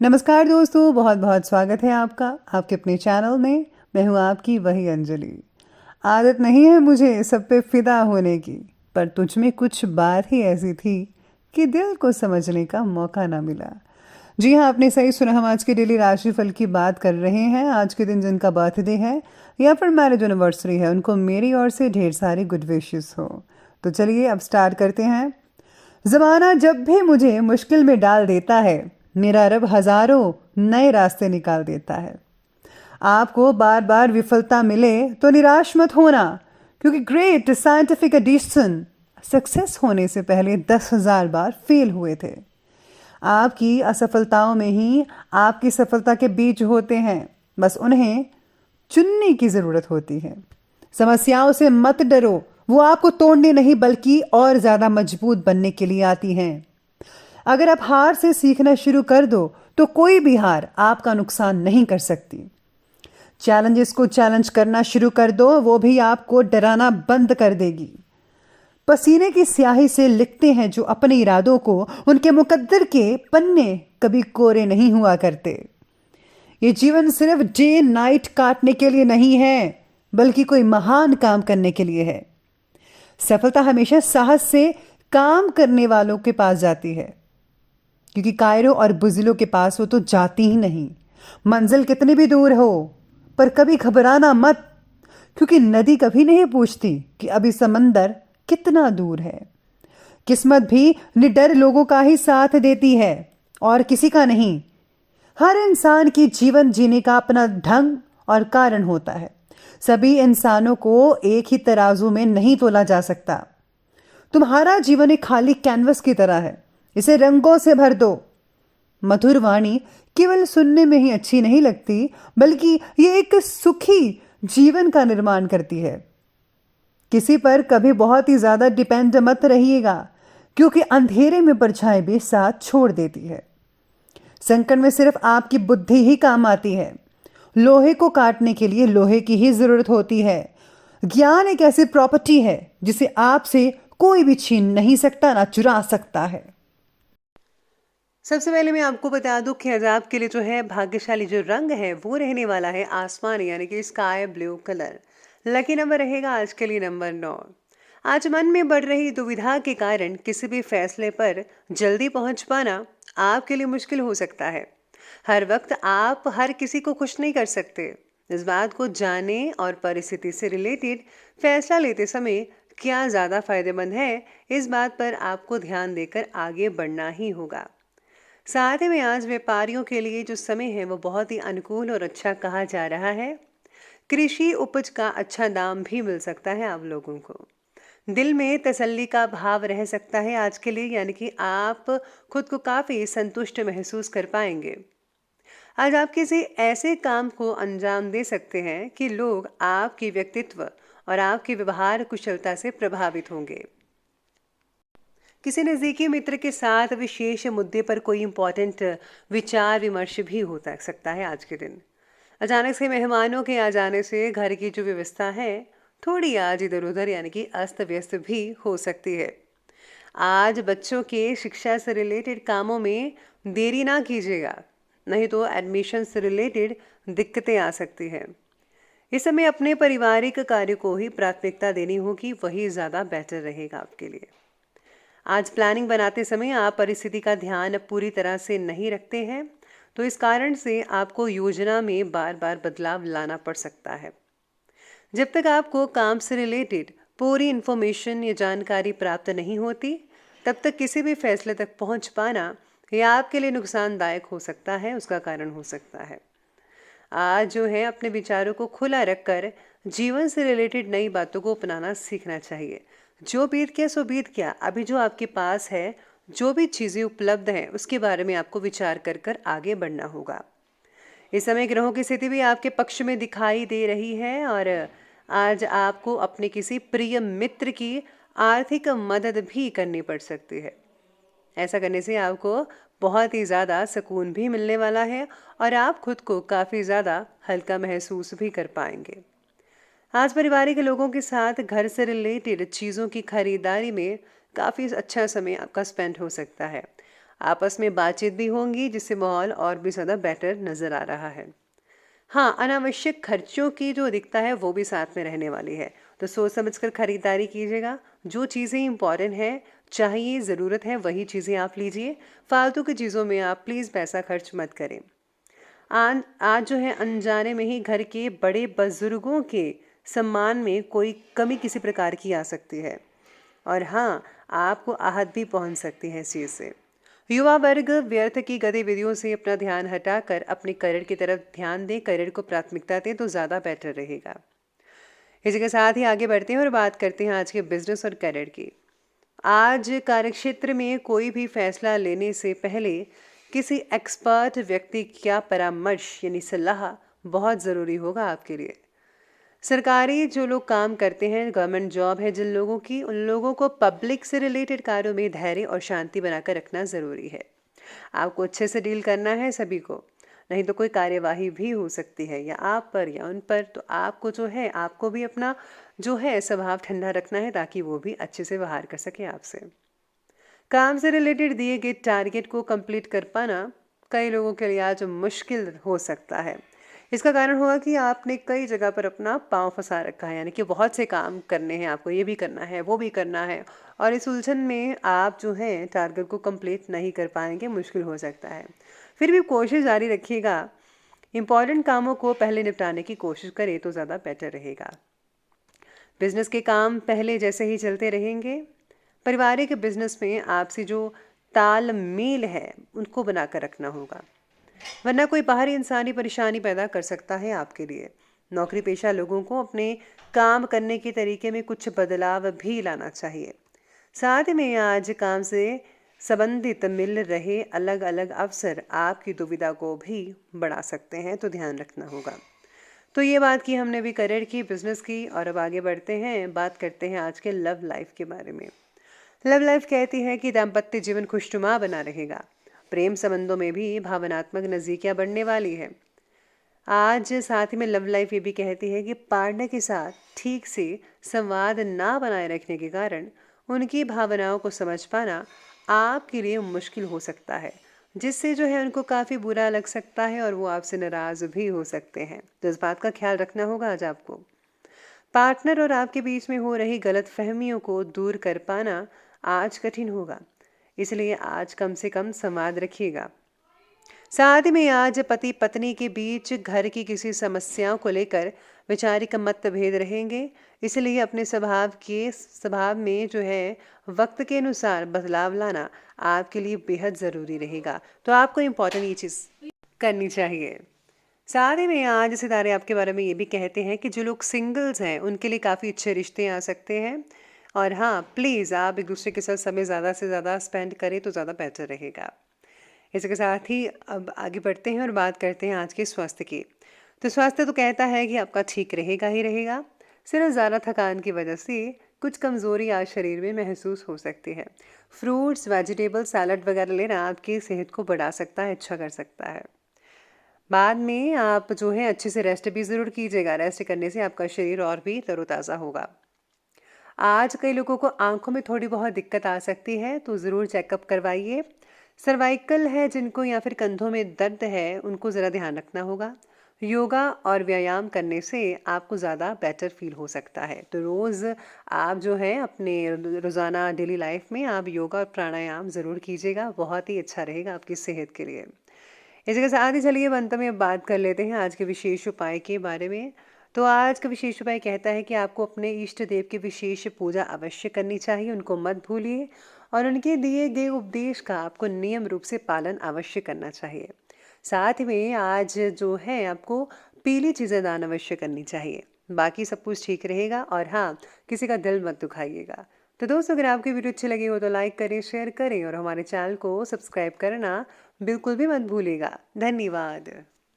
नमस्कार दोस्तों, बहुत बहुत स्वागत है आपका आपके अपने चैनल में। मैं हूँ आपकी वही अंजलि। आदत नहीं है मुझे सब पे फिदा होने की, पर तुझ में कुछ बात ही ऐसी थी कि दिल को समझने का मौका ना मिला। जी हाँ, आपने सही सुना। हम आज के डेली राशिफल की बात कर रहे हैं। आज के दिन जिनका बर्थडे है या फिर मैरिज एनिवर्सरी है, उनको मेरी ओर से ढेर सारी गुड विशेस हो। तो चलिए अब स्टार्ट करते हैं। जमाना जब भी मुझे मुश्किल में डाल देता है, मेरा रब हजारों नए रास्ते निकाल देता है। आपको बार बार विफलता मिले तो निराश मत होना, क्योंकि ग्रेट साइंटिफिक एडिशन सक्सेस होने से पहले 10,000 बार फेल हुए थे। आपकी असफलताओं में ही आपकी सफलता के बीज होते हैं, बस उन्हें चुनने की जरूरत होती है। समस्याओं से मत डरो, वो आपको तोड़ने नहीं बल्कि और ज्यादा मजबूत बनने के लिए आती हैं। अगर आप हार से सीखना शुरू कर दो तो कोई भी हार आपका नुकसान नहीं कर सकती। चैलेंजेस को चैलेंज करना शुरू कर दो, वो भी आपको डराना बंद कर देगी। पसीने की स्याही से लिखते हैं जो अपने इरादों को, उनके मुकद्दर के पन्ने कभी कोरे नहीं हुआ करते। ये जीवन सिर्फ डे नाइट काटने के लिए नहीं है, बल्कि कोई महान काम करने के लिए है। सफलता हमेशा साहस से काम करने वालों के पास जाती है, क्योंकि कायरों और बुजिलों के पास वो तो जाती ही नहीं। मंजिल कितनी भी दूर हो, पर कभी घबराना मत, क्योंकि नदी कभी नहीं पूछती कि अभी समंदर कितना दूर है। किस्मत भी निडर लोगों का ही साथ देती है और किसी का नहीं। हर इंसान की जीवन जीने का अपना ढंग और कारण होता है। सभी इंसानों को एक ही तराजू में नहीं तोला जा सकता। तुम्हारा जीवन एक खाली कैनवस की तरह है, इसे रंगों से भर दो। मधुर वाणी केवल सुनने में ही अच्छी नहीं लगती, बल्कि ये एक सुखी जीवन का निर्माण करती है। किसी पर कभी बहुत ही ज्यादा डिपेंड मत रहिएगा, क्योंकि अंधेरे में परछाई भी साथ छोड़ देती है। संकट में सिर्फ आपकी बुद्धि ही काम आती है। लोहे को काटने के लिए लोहे की ही जरूरत होती है। ज्ञान एक ऐसी प्रॉपर्टी है जिसे आपसे कोई भी छीन नहीं सकता, ना चुरा सकता है। सबसे पहले मैं आपको बता दूं कि आज आपके लिए जो है भाग्यशाली जो रंग है वो रहने वाला है आसमानी, यानी कि sky blue colour. Lucky number रहेगा आज के लिए नंबर 9। आज मन में बढ़ रही दुविधा के कारण किसी भी फैसले पर जल्दी पहुंच पाना आपके लिए मुश्किल हो सकता है। हर वक्त आप हर किसी को खुश नहीं कर सकते। इस बात को जाने और परिस्थिति से रिलेटेड फैसला लेते समय क्या ज़्यादा फायदेमंद है, इस बात पर आपको ध्यान देकर आगे बढ़ना ही होगा। साथ ही में आज व्यापारियों के लिए जो समय है वो बहुत ही अनुकूल और अच्छा कहा जा रहा है। कृषि उपज का अच्छा दाम भी मिल सकता है आप लोगों को। दिल में तसल्ली का भाव रह सकता है आज के लिए, यानी कि आप खुद को काफ़ी संतुष्ट महसूस कर पाएंगे। आज आप किसी ऐसे काम को अंजाम दे सकते हैं कि लोग आपके व्यक्तित्व और आपके व्यवहार कुशलता से प्रभावित होंगे। किसी नज़दीकी मित्र के साथ विशेष मुद्दे पर कोई इम्पोर्टेंट विचार विमर्श भी हो सकता है आज के दिन। अचानक से मेहमानों के आ जाने से घर की जो व्यवस्था है थोड़ी आज इधर उधर, यानी कि अस्त व्यस्त भी हो सकती है। आज बच्चों के शिक्षा से रिलेटेड कामों में देरी ना कीजिएगा, नहीं तो एडमिशन से रिलेटेड दिक्कतें आ सकती है। इस समय अपने पारिवारिक कार्य को ही प्राथमिकता देनी होगी, वही ज़्यादा बेटर रहेगा आपके लिए। आज प्लानिंग बनाते समय आप परिस्थिति का ध्यान पूरी तरह से नहीं रखते हैं, तो इस कारण से आपको योजना में बार बार बदलाव लाना पड़ सकता है। जब तक आपको काम से रिलेटेड पूरी इन्फॉर्मेशन या जानकारी प्राप्त नहीं होती, तब तक किसी भी फैसले तक पहुंच पाना यह आपके लिए नुकसानदायक हो सकता है, उसका कारण हो सकता है। आज जो है अपने विचारों को खुला रखकर जीवन से रिलेटेड नई बातों को अपनाना सीखना चाहिए। जो बीत गया सो बीत गया, अभी जो आपके पास है, जो भी चीज़ें उपलब्ध हैं उसके बारे में आपको विचार कर कर आगे बढ़ना होगा। इस समय ग्रहों की स्थिति भी आपके पक्ष में दिखाई दे रही है और आज आपको अपने किसी प्रिय मित्र की आर्थिक मदद भी करनी पड़ सकती है। ऐसा करने से आपको बहुत ही ज़्यादा सुकून भी मिलने वाला है और आप खुद को काफ़ी ज़्यादा हल्का महसूस भी कर पाएंगे। आज पारिवारिक लोगों के साथ घर से रिलेटेड चीज़ों की खरीदारी में काफ़ी अच्छा समय आपका स्पेंड हो सकता है। आपस में बातचीत भी होंगी जिससे माहौल और भी ज़्यादा बेटर नज़र आ रहा है। हाँ, अनावश्यक खर्चों की जो अधिकता है वो भी साथ में रहने वाली है, तो सोच समझकर खरीदारी कीजिएगा। जो चीज़ें इंपॉर्टेंट हैं, चाहिए, ज़रूरत है, वही चीज़ें आप लीजिए। फालतू की चीज़ों में आप प्लीज़ पैसा खर्च मत करें। आज जो है अनजाने में ही घर के बड़े बुजुर्गों के सम्मान में कोई कमी किसी प्रकार की आ सकती है, और हाँ, आपको आहत भी पहुंच सकती है इस चीज़ से। युवा वर्ग व्यर्थ की गतिविधियों से अपना ध्यान हटाकर अपने करियर की तरफ ध्यान दें, करियर को प्राथमिकता दें तो ज़्यादा बेटर रहेगा। इसी के साथ ही आगे बढ़ते हैं और बात करते हैं आज के बिजनेस और करियर की। आज कार्यक्षेत्र में कोई भी फैसला लेने से पहले किसी एक्सपर्ट व्यक्ति का परामर्श यानी सलाह बहुत ज़रूरी होगा आपके लिए। सरकारी जो लोग काम करते हैं, गवर्नमेंट जॉब है जिन लोगों की, उन लोगों को पब्लिक से रिलेटेड कार्यों में धैर्य और शांति बनाकर रखना ज़रूरी है। आपको अच्छे से डील करना है सभी को, नहीं तो कोई कार्यवाही भी हो सकती है या आप पर या उन पर। तो आपको जो है, आपको भी अपना जो है स्वभाव ठंडा रखना है ताकि वो भी अच्छे से व्यवहार कर सके आपसे। काम से रिलेटेड दिए गए टारगेट को कंप्लीट कर पाना कई लोगों के लिए आज मुश्किल हो सकता है। इसका कारण होगा कि आपने कई जगह पर अपना पाँव फंसा रखा है, यानी कि बहुत से काम करने हैं आपको, ये भी करना है, वो भी करना है, और इस उलझन में आप जो है टारगेट को कंप्लीट नहीं कर पाएंगे, मुश्किल हो सकता है। फिर भी कोशिश जारी रखिएगा, इम्पॉर्टेंट कामों को पहले निपटाने की कोशिश करें तो ज़्यादा बेटर रहेगा। बिजनेस के काम पहले जैसे ही चलते रहेंगे। पारिवारिक बिजनेस में आपसे जो तालमेल है उनको बनाकर रखना होगा, वरना कोई बाहरी इंसानी परेशानी पैदा कर सकता है आपके लिए। नौकरी पेशा लोगों को अपने काम करने के तरीके में कुछ बदलाव भी लाना चाहिए। साथ में आज काम से संबंधित मिल रहे अलग अलग अवसर आपकी दुविधा को भी बढ़ा सकते हैं, तो ध्यान रखना होगा। तो ये बात की हमने भी करियर की, बिजनेस की, और अब आगे बढ़ते हैं, बात करते हैं आज के लव लाइफ के बारे में। लव लाइफ कहती है कि दाम्पत्य जीवन खुशनुमा बना रहेगा। प्रेम संबंधों में भी भावनात्मक नज़दीकियाँ बढ़ने वाली है। आज साथ ही में लव लाइफ ये भी कहती है कि पार्टनर के साथ ठीक से संवाद ना बनाए रखने के कारण उनकी भावनाओं को समझ पाना आपके लिए मुश्किल हो सकता है, जिससे जो है उनको काफ़ी बुरा लग सकता है और वो आपसे नाराज़ भी हो सकते हैं। तो इस बात का ख्याल रखना होगा आज आपको। पार्टनर और आपके बीच में हो रही गलत फहमियों को दूर कर पाना आज कठिन होगा, इसलिए आज कम से कम संवाद रखिएगा। साथ में आज पति पत्नी के बीच घर की किसी समस्याओं को लेकर वैचारिक मतभेद रहेंगे, इसलिए अपने स्वभाव में जो है वक्त के अनुसार बदलाव लाना आपके लिए बेहद ज़रूरी रहेगा। तो आपको इम्पोर्टेंट ये चीज़ करनी चाहिए। साथ ही में आज सितारे आपके बारे में ये भी कहते हैं कि जो लोग सिंगल्स हैं उनके लिए काफ़ी अच्छे रिश्ते आ सकते हैं, और हाँ, प्लीज़ आप एक दूसरे के साथ समय ज़्यादा से ज़्यादा स्पेंड करें तो ज़्यादा बेटर रहेगा। इसके साथ ही अब आगे बढ़ते हैं और बात करते हैं आज के स्वास्थ्य की। तो स्वास्थ्य तो कहता है कि आपका ठीक रहेगा ही रहेगा, सिर्फ ज़्यादा थकान की वजह से कुछ कमज़ोरी आज शरीर में महसूस हो सकती है। फ्रूट्स, वेजिटेबल, सैलड वगैरह लेना आपकी सेहत को बढ़ा सकता है, अच्छा कर सकता है। बाद में आप जो है अच्छे से रेस्ट भी ज़रूर कीजिएगा, रेस्ट करने से आपका शरीर और भी तरोताज़ा होगा। आज कई लोगों को आंखों में थोड़ी बहुत दिक्कत आ सकती है, तो ज़रूर चेकअप करवाइए। सर्वाइकल है जिनको या फिर कंधों में दर्द है उनको ज़रा ध्यान रखना होगा। योगा और व्यायाम करने से आपको ज़्यादा बेटर फील हो सकता है, तो रोज़ आप जो है अपने रोज़ाना डेली लाइफ में आप योगा और प्राणायाम ज़रूर कीजिएगा, बहुत ही अच्छा रहेगा आपकी सेहत के लिए। इसी के साथ ही चलिए अंत में अब बात कर लेते हैं आज के विशेष उपाय के बारे में। तो आज का विशेष उपाय कहता है कि आपको अपने इष्ट देव की विशेष पूजा अवश्य करनी चाहिए, उनको मत भूलिए, और उनके दिए गए उपदेश का आपको नियम रूप से पालन अवश्य करना चाहिए। साथ में आज जो है आपको पीली चीज़ें दान अवश्य करनी चाहिए, बाकी सब कुछ ठीक रहेगा। और हाँ, किसी का दिल मत दुखाइएगा। तो दोस्तों, अगर आपकी वीडियो अच्छी लगी हो तो लाइक करें, शेयर करें, और हमारे चैनल को सब्सक्राइब करना बिल्कुल भी मत भूलिएगा। धन्यवाद।